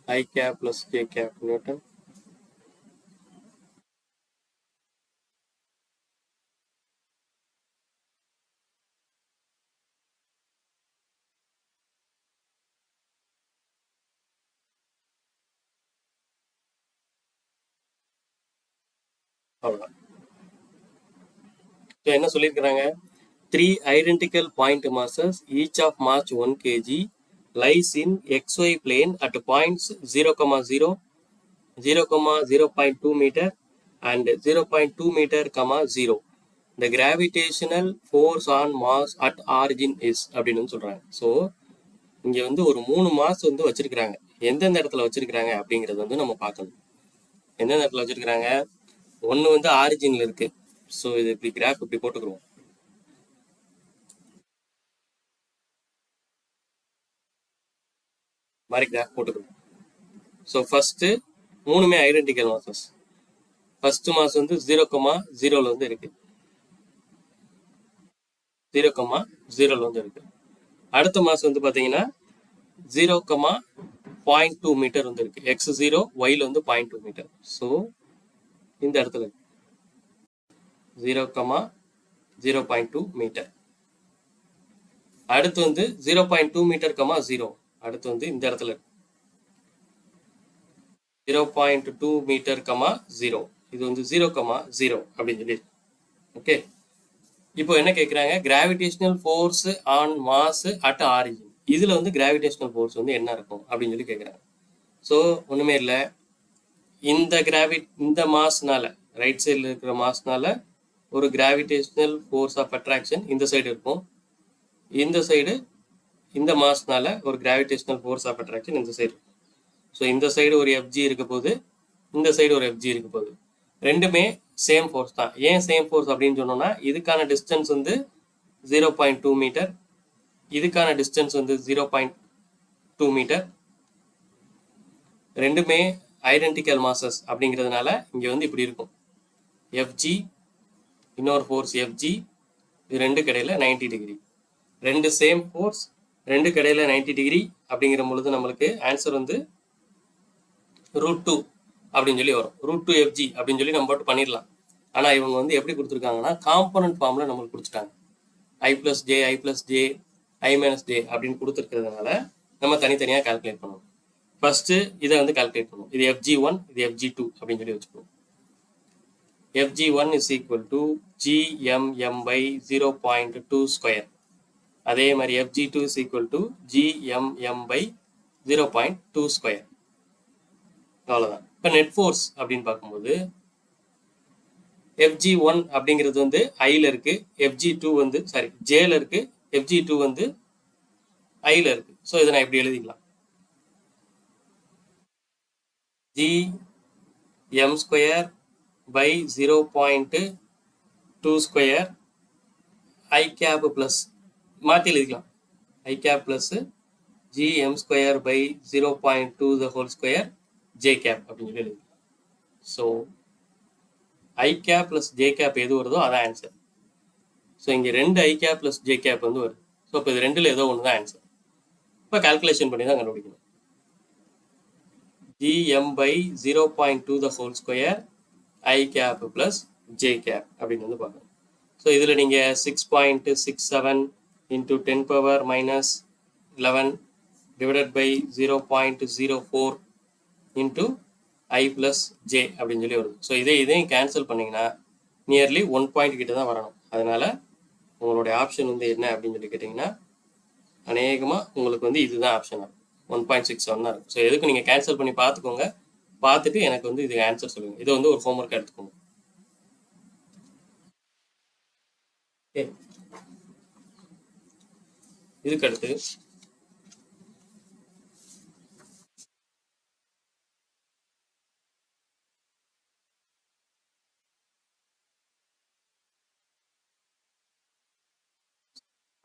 I cap plus J cap Newton. அவ்வளோதான். So என்ன சொல்லியிருக்கிறாங்க, 3 identical point masses each of mass 1 kg lies in xy plane at points 0, 0, 0,0.2 meter and 0.2 meter, 0. The gravitational force on mass at origin is அப்படின்னு சொல்றாங்க. So இங்க வந்து ஒரு 3 mass வந்து வச்சிருக்கிறாங்க. எந்தெந்த இடத்துல வச்சிருக்கிறாங்க அப்படிங்கறது வந்து நம்ம பார்க்கணும். எந்தெந்த இடத்துல வச்சிருக்கிறாங்க, ஒன்று வந்து ஆரிஜின்ல இருக்கு. ஸோ இது இப்படி கிராஃப் இப்படி போட்டுக்கிறோம். மாதிரி கிராஃப் போட்டுக்கிறோம். ஸோ ஃபர்ஸ்ட் மூணுமே ஐடென்டிக்கல் மாசஸ். ஃபர்ஸ்ட் மாஸ் வந்து 0,0 வந்து இருக்கு. 0,0 வந்து இருக்கு. அடுத்த மாஸ் வந்து பாத்தீங்கன்னா 0,02 மீட்டர் வந்து இருக்கு. x0 y வந்து 0.2 மீட்டர். ஸோ இந்த இடத்துல 0,0.2 மீட்டர். அடுத்து வந்து 0.2 மீட்டர், 0. அடுத்து வந்து இந்த இடத்துல 0.2 மீட்டர், 0. இது வந்து 0,0 அப்படின்னு சொல்லி. ஓகே, இப்போ என்ன கேட்குறாங்க, gravitational force on mass at origin. இதுல வந்து கிராவிடேஷனல் ஃபோர்ஸ் வந்து என்ன இருக்கும் அப்படின்னு சொல்லி கேட்குறாங்க. ஸோ ஒண்ணுமே இல்லை, இந்த மாஸ்னால, ரைட் சைடில் இருக்கிற மாஸ்னால ஒரு கிராவிடேஷனல் ஃபோர்ஸ் ஆஃப் அட்ராக்ஷன் இந்த சைடு இருக்கும். இந்த சைடு இந்த மாஸ்னால ஒரு கிராவிடேஷனல் ஃபோர்ஸ் ஆஃப் அட்ராக்ஷன் இந்த சைடு. ஸோ இந்த சைடு ஒரு எஃப்ஜி இருக்க போது, இந்த சைடு ஒரு எஃப்ஜி இருக்க போகுது. ரெண்டுமே சேம் ஃபோர்ஸ் தான். ஏன் சேம் ஃபோர்ஸ் அப்படின்னு சொன்னோம்னா, இதுக்கான டிஸ்டன்ஸ் வந்து 0.2 மீட்டர், இதுக்கான டிஸ்டன்ஸ் வந்து 0.2 மீட்டர். ரெண்டுமே ஐடென்டிக்கல் மாசஸ் அப்படிங்கிறதுனால இங்க வந்து இப்படி இருக்கும். எஃப்ஜி, இன்னொரு ஃபோர்ஸ் எஃப்ஜி, இது ரெண்டு கடையில் 90 டிகிரி. ரெண்டு சேம் ஃபோர்ஸ், ரெண்டு கடையில் 90 டிகிரி அப்படிங்கிற பொழுது நம்மளுக்கு ஆன்சர் வந்து √2 அப்படின்னு சொல்லி வரும். √2 FG அப்படின்னு சொல்லி நம்ம போட்டு பண்ணிடலாம். ஆனால் இவங்க வந்து எப்படி கொடுத்துருக்காங்கன்னா, காம்பனன்ட் ஃபார்மில் நம்மளுக்கு கொடுத்துட்டாங்க. I + J, I + J, I - J அப்படின்னு கொடுத்துருக்கிறதுனால நம்ம தனித்தனியாக கால்குலேட் பண்ணணும். ஃபர்ஸ்ட் இதை வந்து கால்குலேட் பண்ணணும். இது FG1, இது FG2 அப்படின்னு சொல்லி வச்சுக்கணும். FG1 is equal to GMM by 0.2 square. அதே மாதிரி FG2 is equal to GMM by 0.2 square. அவ்வளோதான். இப்போ நெட் ஃபோர்ஸ் அப்படின்னு பார்க்கும்போது FG1 அப்படிங்கிறது வந்து ஐல இருக்கு, FG2 வந்து ஜேல இருக்கு, FG2 வந்து ஐல இருக்கு. ஸோ இதை நான் இப்படி எழுதிக்கலாம். GM square by 0.2 square I cap plus மாற்றி எழுதிக்கலாம். I cap plus GM square by 0.2 the whole square J cap அப்படின்னு சொல்லி எழுதிக்கலாம். So I cap plus J cap எது வருதோ அதான் ஆன்சர். ஸோ இங்கே ரெண்டு I cap plus J cap வந்து வருது. ஸோ இப்போ இது ரெண்டுல ஏதோ ஒன்று தான் ஆன்சர். இப்போ கால்குலேஷன் பண்ணி தான் கண்டுபிடிக்கணும். GM by 0.2 the whole square I cap plus J cap அப்படின்னு வந்து பார்க்கணும். ஸோ இதில் நீங்கள் 6.67 into 10⁻⁻11 divided by 0.04 into I plus J அப்படின்னு சொல்லி வருது. ஸோ இதையும் கேன்சல் பண்ணிங்கன்னா நியர்லி 1 பாயிண்ட் கிட்ட தான் வரணும். அதனால உங்களுடைய ஆப்ஷன் வந்து என்ன அப்படின்னு சொல்லி கேட்டிங்கன்னா, அநேகமாக உங்களுக்கு வந்து இதுதான் ஆப்ஷன் ஆகும். 1.67 தான் இருக்கும். ஸோ எதுக்கு நீங்கள் கேன்சல் பண்ணி பார்த்துக்கோங்க. பார்த்துட்டு எனக்கு வந்து இது ஆன்சர் சொல்லுங்கள். இதை வந்து ஒரு ஹோம்ஒர்க் எடுத்துக்கோங்க. ஓகே, இதுக்கு அடுத்து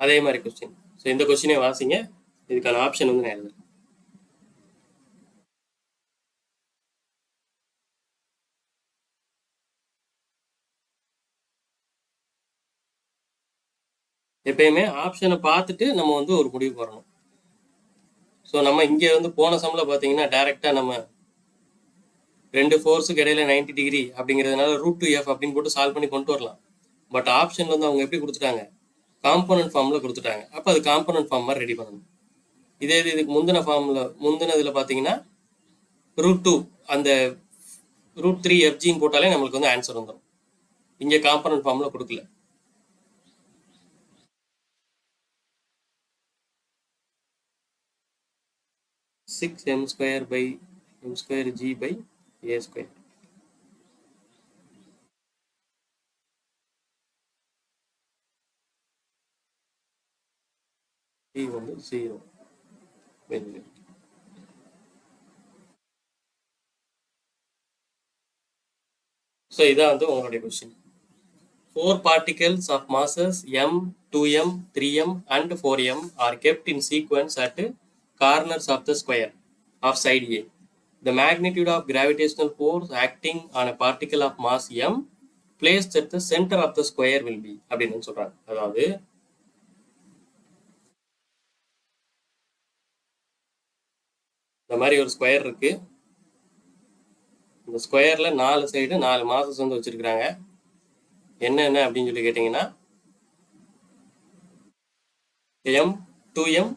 அதே மாதிரி கொஸ்டின். ஸோ இந்த கொஸ்டினே வாசிங்க. இதுக்கான ஆப்ஷன் வந்து நான் எழுதுறேன். எப்பயுமே ஆப்ஷனை பார்த்துட்டு நம்ம வந்து ஒரு முடிவுக்கு வரணும். ஸோ நம்ம இங்கே வந்து போன சம்மில் பார்த்தீங்கன்னா டேரெக்டாக நம்ம ரெண்டு ஃபோர்ஸுக்கு இடையில 90 டிகிரி அப்படிங்கிறதுனால √2f அப்படின்னு போட்டு சால்வ் பண்ணி கொண்டு வரலாம். பட் ஆப்ஷன் வந்து அவங்க எப்படி கொடுத்துட்டாங்க, காம்போனன்ட் ஃபார்மில் கொடுத்துட்டாங்க. அப்போ அது காம்போனன்ட் ஃபார்ம் மாதிரி ரெடி பண்ணணும். இதே இது இதுக்கு முந்தினதில் பார்த்தீங்கன்னா √2 அந்த √3fgன்னு போட்டாலே நம்மளுக்கு வந்து ஆன்சர் வந்துடும். இங்கே காம்போனன்ட் ஃபார்மில் கொடுக்கல. Six m²/m²g/a². g வந்து 0. ஸோ இதான் வந்து உங்களுடைய question. 4 particles of masses m, 2m, 3m and 4m are kept in sequence at corners of the square of side A. The magnitude of gravitational force acting on a particle of mass m placed at the center of the square will be அப்படின்னு சொல்றாங்க. அதாவது இந்த மாதிரி ஒரு square இருக்கு. இந்த ஸ்கொயர்ல 4 side 4 masses வந்து வச்சிருக்கிறாங்க. என்ன அப்படின்னு சொல்லி கேட்டீங்கன்னா m, 2m,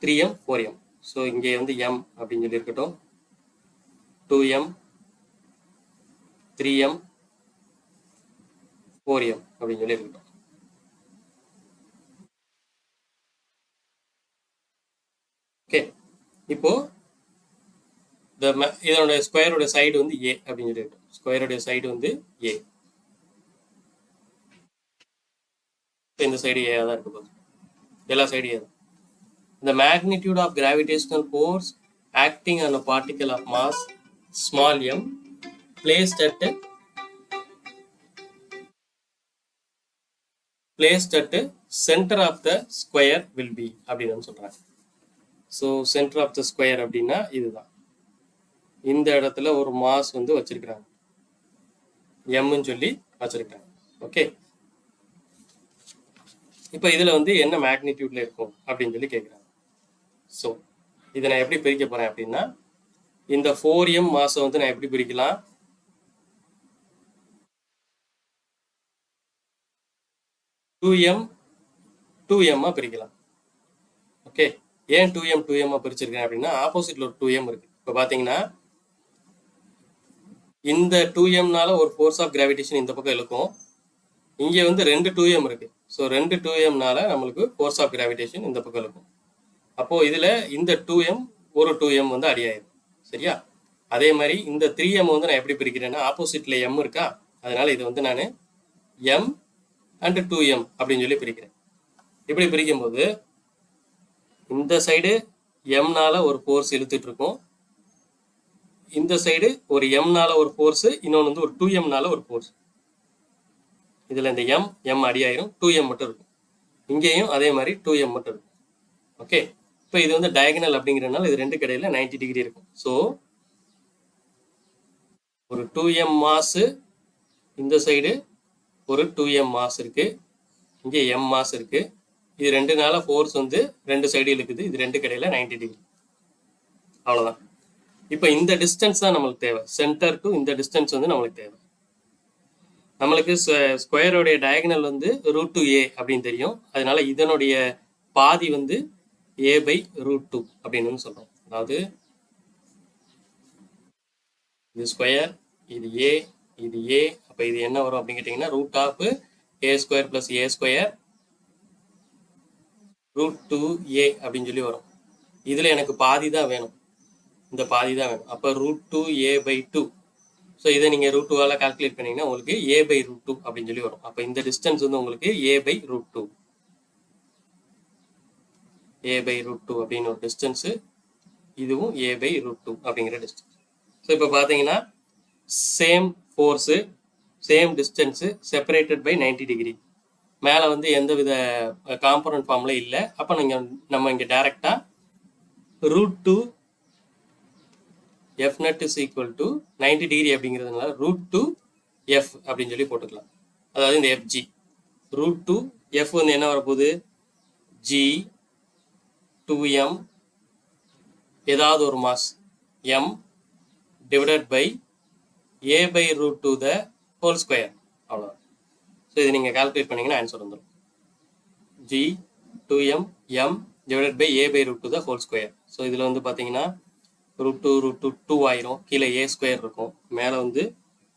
3m, 4m. So இங்கே வந்து m அப்படின்னு சொல்லி இருக்கட்டும், 2m, 3m, 4m அப்படின்னு சொல்லி இருக்கட்டும். ஓகே, இப்போ இதோட ஸ்கொயரோட சைடு வந்து a அப்படின்னு சொல்லி இருக்கட்டும். ஸ்கொயரோட சைடு வந்து a. இந்த சைடு a தான் இருக்க போகுது. எல்லா சைடு a தான். The magnitude of gravitational force acting on a particle of mass small m placed at center of the square will be அப்படின்னு சொல்றாங்க. So centre of the square அப்படின்னா இதுதான். இந்த இடத்துல ஒரு மாஸ் வந்து வச்சிருக்கிறாங்க, எம்னு சொல்லி வச்சிருக்காங்க. ஓகே, இப்போ இதுல வந்து என்ன மேக்னிடியூட்ல இருக்கும் அப்படின்னு சொல்லி கேட்குறாங்க. ஸோ இதை நான் எப்படி பிரிக்க போறேன் அப்படின்னா, இந்த 4m மாசை வந்து நான் எப்படி பிரிக்கலாம், 2m பிரிக்கலாம். ஓகே, ஏன் 2m பிரிச்சிருக்கேன் அப்படின்னா, ஆப்போசிட்ல ஒரு 2m இருக்கு. இப்போ பாத்தீங்கன்னா இந்த 2mனால ஒரு ஃபோர்ஸ் ஆஃப் கிராவிடேஷன் இந்த பக்கம் இழுக்கும். இங்கே வந்து 2 2m இருக்கு. ஸோ 2 2mனால நம்மளுக்கு ஃபோர்ஸ் ஆஃப் கிராவிடேஷன் இந்த பக்கம் இழுக்கும். அப்போ இதுல இந்த 2m ஒரு 2m வந்து அடியாயிரும். சரியா? அதே மாதிரி இந்த 3m வந்து நான் எப்படி பிரிக்கிறேன்னா, ஆப்போசிட்ல m இருக்கா, அதனால இது வந்து நான் m and 2m அப்படின்னு சொல்லி பிரிக்கிறேன். இப்படி பிரிக்கும் போது இந்த சைடு mனால ஒரு ஃபோர்ஸ் இழுத்துட்டு இருக்கும், இந்த சைடு ஒரு mனால ஒரு ஃபோர்ஸ், இன்னொன்று வந்து ஒரு 2mனால ஒரு ஃபோர்ஸ். இதுல இந்த m அடியாயிரும், 2m மட்டும் இருக்கும். இங்கேயும் அதே மாதிரி 2m மட்டும் இருக்கும். ஓகே, இப்போ இது வந்து டயகனல் அப்படிங்கிறதுனால இது ரெண்டு கடையில 90 டிகிரி இருக்கும். ஸோ ஒரு 2m மாஸ், இந்த சைடு ஒரு 2m மாஸ் இருக்கு, இங்கே m மாஸ் இருக்கு. இது ரெண்டுனால ஃபோர்ஸ் வந்து ரெண்டு சைடு இழுக்குது. இது ரெண்டு கடையில 90 டிகிரி. அவ்வளோதான். இப்போ இந்த டிஸ்டன்ஸ் தான் நம்மளுக்கு தேவை. சென்டர் டு இந்த டிஸ்டன்ஸ் வந்து நம்மளுக்கு தேவை. நம்மளுக்கு ஸ்கொயரோடைய டயகனல் வந்து √2a அப்படின்னு தெரியும். அதனால இதனுடைய பாதி வந்து a/√2 அப்படின்னு சொல்றோம். அதாவது இது ஸ்கொயர், இது a, இது a. அப்ப இது என்ன வரும் அப்படின்னு கேட்டீங்கன்னா, √(a² + a²) √2a அப்படின்னு சொல்லி வரும். இதுல எனக்கு பாதி தான் வேணும், இந்த பாதி தான் வேணும். அப்ப √2a/2. ஸோ இதை நீங்க √2ஆல கால்குலேட் பண்ணீங்கன்னா உங்களுக்கு a/√2 அப்படின்னு சொல்லி வரும். அப்ப இந்த டிஸ்டன்ஸ் வந்து உங்களுக்கு a/√2 அப்படின்னு ஒரு டிஸ்டன்ஸ், இதுவும் a/√2 அப்படிங்கிற டிஸ்டன்ஸ். ஸோ இப்போ பார்த்தீங்கன்னா same force, same distance, separated by 90 degree. மேலே வந்து எந்த வித காம்பனன்ட் ஃபார்ம்ல இல்லை. அப்போ நம்ம இங்கே டைரக்டாக √2 f net is equal to 90 degree அப்படிங்கிறதுனால √2f அப்படின்னு சொல்லி போட்டுக்கலாம். அதாவது இந்த fg √2f வந்து என்ன வரப்போகுது, g 2m ஏதாவது ஒரு mass m divided by a by root two the whole square, அவ்வளோதான். ஸோ இது நீங்கள் கால்குலேட் பண்ணிங்கன்னா ஆன்சர் வந்துடும். g 2m m divided by a by root two the whole square. So இதில் வந்து பார்த்தீங்கன்னா ரூட் டூ 2 ஆயிரும், கீழே a ஸ்கொயர் இருக்கும், மேலே வந்து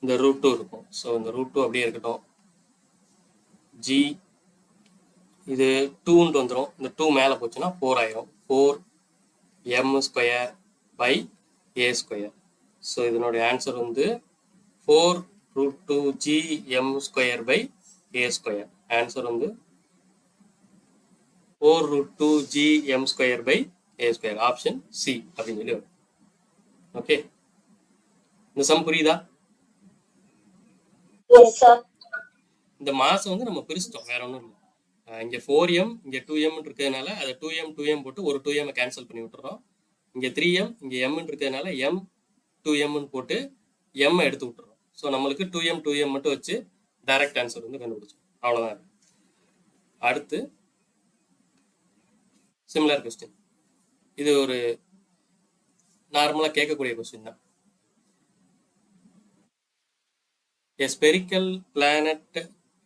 இந்த ரூட் 2 இருக்கும். ஸோ இந்த ரூட் 2 அப்படியே இருக்கட்டும். g இது 2ன்ட்டு வந்துடும், இந்த 2 மேலே போச்சுன்னா 4 ஆயிரும். 4m square by a square. So இதனுடைய ஆன்சர் வந்து 4√2gm square by a square. Answer வந்து 4√2gm square by a square. Option C அப்படின்னு சொல்லி வரும். ஓகே, இந்த சம் புரியுதா? இந்த மாசம் வந்து நம்ம பிரிச்சிட்டோம், வேற ஒன்றும் இல்லை. இங்கே 4m இங்கே 2m இருக்கிறதுனால அதை 2m 2m போட்டு ஒரு 2m கேன்சல் பண்ணி விட்டுறோம். இங்கே 3m இங்கே m இருக்கிறதுனால m 2m போட்டு m எடுத்து விட்டுறோம். ஸோ நம்மளுக்கு 2m 2m மட்டும் வச்சு டைரக்ட் ஆன்சர் வந்து கண்டுபிடிச்சோம். அவ்வளோதான். அடுத்து சிமிலர் கொஸ்டின். இது ஒரு நார்மலாக கேட்கக்கூடிய கொஸ்டின் தான். A spherical planet,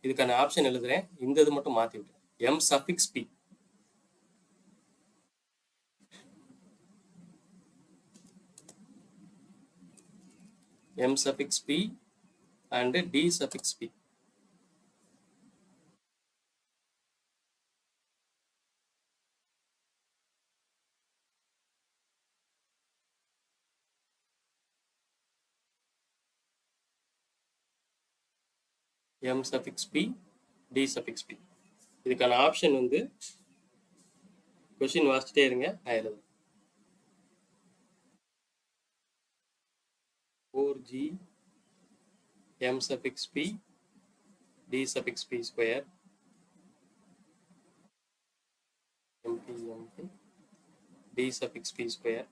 இதுக்கான ஆப்ஷன் எழுதுறேன், இந்த இது மட்டும் மாற்றி விட்டுறேன். m suffix p. m suffix p and d suffix p. m suffix p, d suffix p. இதுக்கான ஆப்ஷன் வந்து கொஸ்டின் வாசிச்சுட்டே இருங்க, நான் எழுதுறேன். 4g m suffix p d suffix p square mp d suffix p square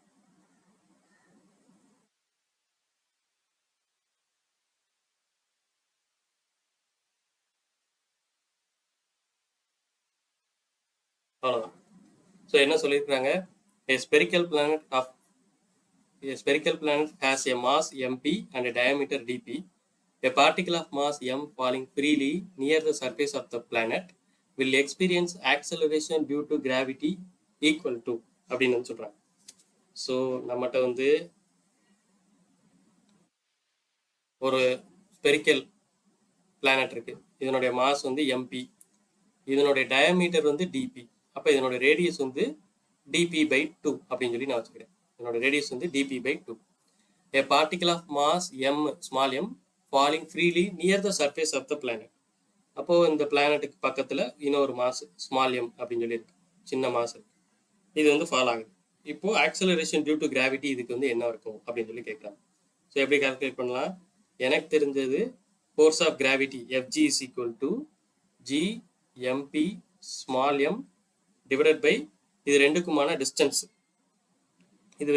அவ்வளோதான். So என்ன சொல்லியிருக்காங்க? A spherical planet has a mass mp and a diameter dp. A particle of mass m falling freely near the surface of the planet will experience acceleration due to gravity equal to அப்படின்னு சொல்றாங்க. So நம்மகிட்ட வந்து ஒரு spherical planet இருக்கு, இதனுடைய mass வந்து mp, இதனுடைய diameter வந்து dp. அப்போ இதனுடைய ரேடியஸ் வந்து dp by 2 அப்படின்னு சொல்லி நான் வச்சுக்கிறேன். இதனோட ரேடியஸ் வந்து dp by 2. A particle of mass m small m falling freely near the surface of the planet. அப்போ இந்த பிளானட்டுக்கு பக்கத்துல இன்னொரு மாஸ் ஸ்மால் m அப்படின்னு சொல்லி இருக்கு, சின்ன மாஸ் இருக்கு, இது வந்து ஃபால் ஆகுது. இப்போ ஆக்சலரேஷன் டியூ டு கிராவிட்டி இதுக்கு வந்து என்ன இருக்கும் அப்படின்னு சொல்லி கேட்குறாங்க. ஸோ எப்படி கால்குலேட் பண்ணலாம்? எனக்கு தெரிஞ்சது force of gravity fg is equal to g mp small m divided by இது ரெண்டுக்குமான டிஸ்டன்ஸ். இது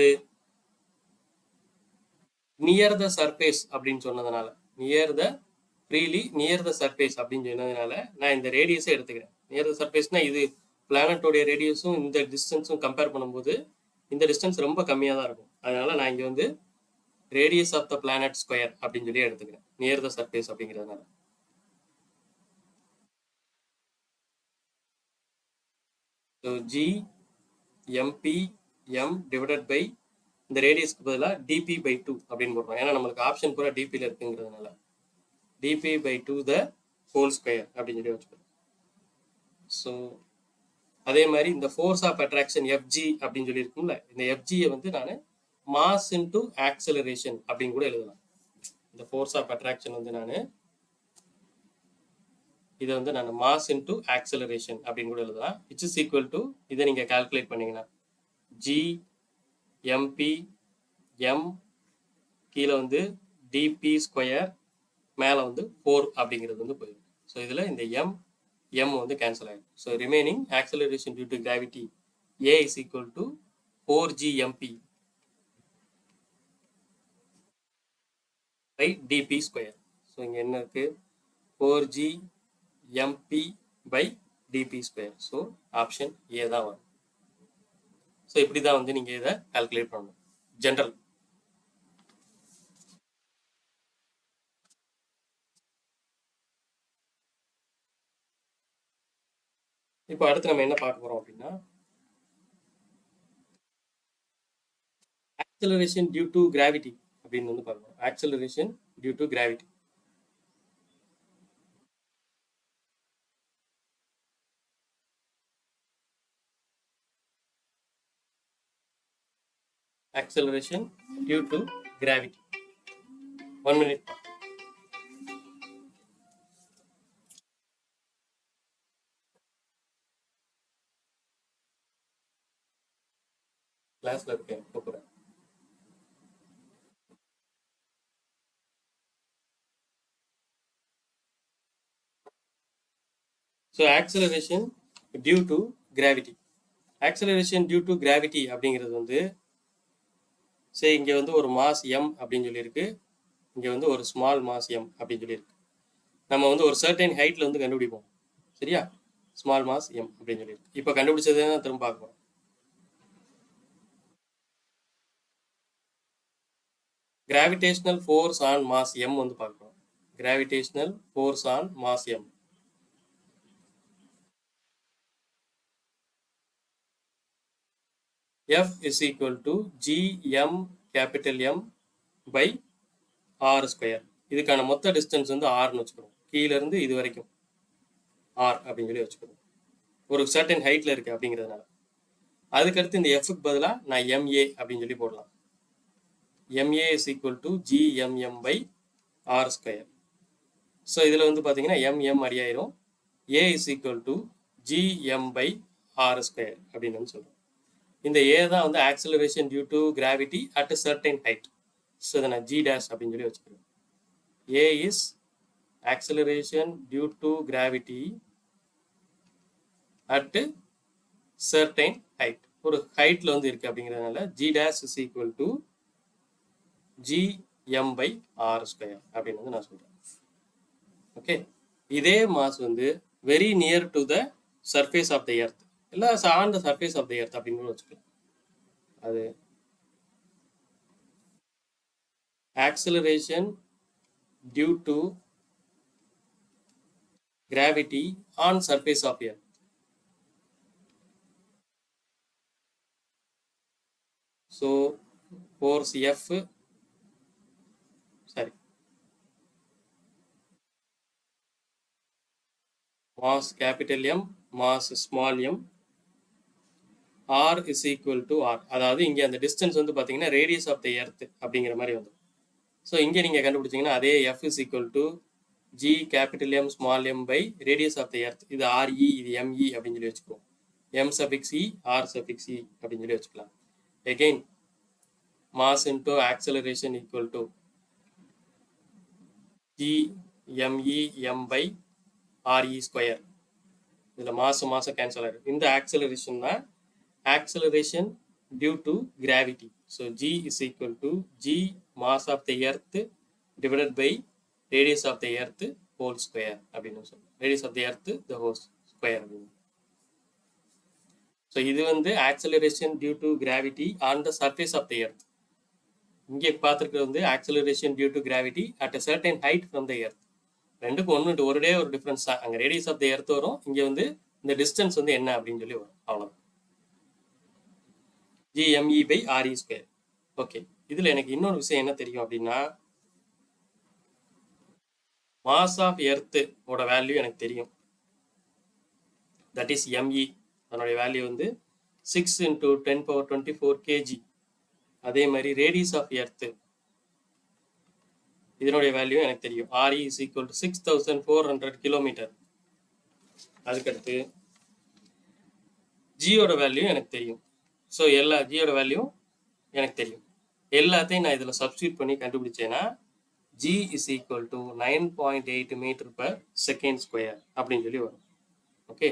நியர் த சர்ஃபேஸ் அப்படின்னு சொன்னதுனால, நியர் த சர்ஃபேஸ் அப்படின்னு சொன்னதுனால நான் இந்த ரேடியஸை எடுத்துக்கிறேன். நியர் த சர்ஃபேஸ்னா இது பிளானட்டோடைய ரேடியஸும் இந்த டிஸ்டன்ஸும் கம்பேர் பண்ணும்போது இந்த டிஸ்டன்ஸ் ரொம்ப கம்மியாக தான் இருக்கும். அதனால நான் இங்கே வந்து radius of the planet square அப்படின்னு சொல்லி எடுத்துக்கிறேன், நியர் த சர்ஃபேஸ் அப்படிங்கிறதுனால. So G MP M divided by இந்த ரேடியஸ்க்கு பதிலாக டிபி பை 2 அப்படின்னு போடுறோம். ஏன்னா நம்மளுக்கு ஆப்ஷன் பூரா டிபியில் இருக்குங்கிறதுனால DP by 2 the whole square அப்படின்னு சொல்லி வச்சுக்கிறோம். ஸோ அதே மாதிரி இந்த ஃபோர்ஸ் ஆஃப் அட்ராக்ஷன் எஃப்ஜி அப்படின்னு சொல்லி இருக்கும்ல, இந்த எஃப்ஜியை வந்து நான் மாஸ் இன்டு ஆக்சலரேஷன் அப்படின்னு கூட எழுதலாம். இந்த ஃபோர்ஸ் ஆஃப் அட்ராக்ஷன் வந்து இதை வந்து நான் மாஸ் இன்டு ஆக்சலரேஷன் அப்படின்னு கூட எழுதலாம். விச் இஸ் ஈக்குவல் டு, இதை நீங்கள் கால்குலேட் பண்ணீங்கன்னா ஜி எம்பி எம் கீழே வந்து டிபி ஸ்கொயர் மேலே வந்து 4 அப்படிங்கிறது வந்து போயிடும். ஸோ இதில் இந்த எம் வந்து கேன்சல் ஆகிடும். So remaining acceleration due to gravity A is equal to 4gmp by DP square. So இங்கே என்ன இருக்கு? 4gmp by DP square. So option A தான் வரும். ஸோ இப்படி தான் வந்து நீங்கள் இதை கால்குலேட் பண்ணணும் ஜென்ரல். இப்போ அடுத்து நம்ம என்ன பார்க்க போகிறோம் அப்படின்னா ஆக்சலரேஷன் டியூ டு கிராவிட்டி அப்படின்னு வந்து பார்க்கணும். Acceleration due to gravity. Acceleration due to gravity. 1 minute. Class la irukken கூப்பிடுறேன். So acceleration due to gravity. Acceleration due to gravity அப்படிங்கிறது வந்து சரி இங்கே வந்து ஒரு மாஸ் m அப்படின்னு சொல்லியிருக்கு, இங்கே வந்து ஒரு ஸ்மால் மாஸ் m அப்படின்னு சொல்லியிருக்கு. நம்ம வந்து ஒரு சர்டைன் ஹைட்டில் வந்து கண்டுபிடிப்போம் சரியா, ஸ்மால் மாஸ் m அப்படின்னு சொல்லியிருக்கு. இப்போ கண்டுபிடிச்சதே தான் திரும்ப பார்க்க போகிறோம். Gravitational force on mass m வந்து பார்க்குறோம். Gravitational force on mass m. F is equal to gm capital M by r square. இதுக்கான மொத்த டிஸ்டன்ஸ் வந்து ஆர்னு வச்சுக்கிறோம். கீழேருந்து இது வரைக்கும் ஆர் அப்படின்னு சொல்லி வச்சுக்கிறோம். ஒரு சர்டன் ஹைட்டில் இருக்குது அப்படிங்கிறதுனால. அதுக்கடுத்து இந்த எஃப்க்கு பதிலாக நான் எம்ஏ அப்படின்னு சொல்லி போடலாம். MA is equal to GMM by R square. So இதில் வந்து பார்த்தீங்கன்னா எம்எம் அடியாயிரும். A is equal to GM by R square அப்படின்னு வந்து சொல்கிறோம். இந்த ஏ தான் வந்து acceleration due to gravity at a certain height. So இதை நான் ஜி டேஷ் அப்படின்னு சொல்லி வச்சுக்கிறேன். A is acceleration due to gravity at certain height. ஒரு ஹைட்ல வந்து இருக்கு அப்படிங்கிறதுனால g dash is equal to gm by r square அப்படின்னு வந்து நான் சொல்றேன். ஓகே, இதே மாஸ் வந்து very near to the surface of the earth இல்லை on the surface of the earth அப்படின்னு வச்சுக்கலாம். அது acceleration due to gravity on surface of earth. So force F, sorry, mass capital M, mass small m, R is equal to R. அதாவது இங்கே அந்த distance வந்து பார்த்தீங்கன்னா radius of the earth அப்படிங்கிற மாதிரி வந்து. ஸோ இங்கே நீங்கள் கண்டுபிடிச்சிங்கன்னா அதே F is equal to G capital M small m by radius of the earth. இது RE, இது ME அப்படின்னு சொல்லி வச்சுக்குவோம். M suffix E, R suffix E அப்படின்னு சொல்லி வச்சுக்கலாம். Again, mass into acceleration equal to G ME M by RE square. இதில் மாசம் கேன்சல் ஆகிடும். இந்த ஆக்சலரேஷன் தான் acceleration due to gravity. So G is equal to G mass of the earth divided by radius of the earth whole square அப்படின்னு சொல்லுவோம். radius of the earth the whole square அப்படின்னு. So இது வந்து acceleration due to gravity on the surface of the earth. இங்கே பார்த்துருக்கிறது வந்து acceleration due to gravity at a certain height from the earth. ரெண்டுக்கும் ஒரே ஒரு டிஃப்ரென்ஸ் தான். அங்கே radius of the earth வரும், இங்கே வந்து இந்த டிஸ்டன்ஸ் வந்து என்ன அப்படின்னு சொல்லி வரும். அவ்வளோதான். GME by RE square. Okay, இதில் எனக்கு இன்னொரு விஷயம் என்ன தெரியும் அப்படின்னா மாஸ் ஆஃப் எர்த்து ஓட வேல்யூ எனக்கு தெரியும். That is ME. அதனுடைய வேல்யூ வந்து 6 × 10⁻24 kg. அதே மாதிரி ரேடியஸ் ஆஃப் எர்த்து இதனுடைய வேல்யூ எனக்கு தெரியும். RE is equal to 6400 km. அதுக்கடுத்து ஜியோட வேல்யூ எனக்கு தெரியும். ஸோ எல்லா ஜியோட வேல்யூ எனக்கு தெரியும். எல்லாத்தையும் நான் இதில் சப்ஸ்டியூட் பண்ணி கண்டுபிடிச்சேன்னா G is equal to 9.8 m/s² அப்படின்னு சொல்லி வரும். Okay,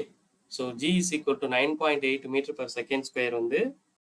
so G is equal to 9.8 m/s² வந்து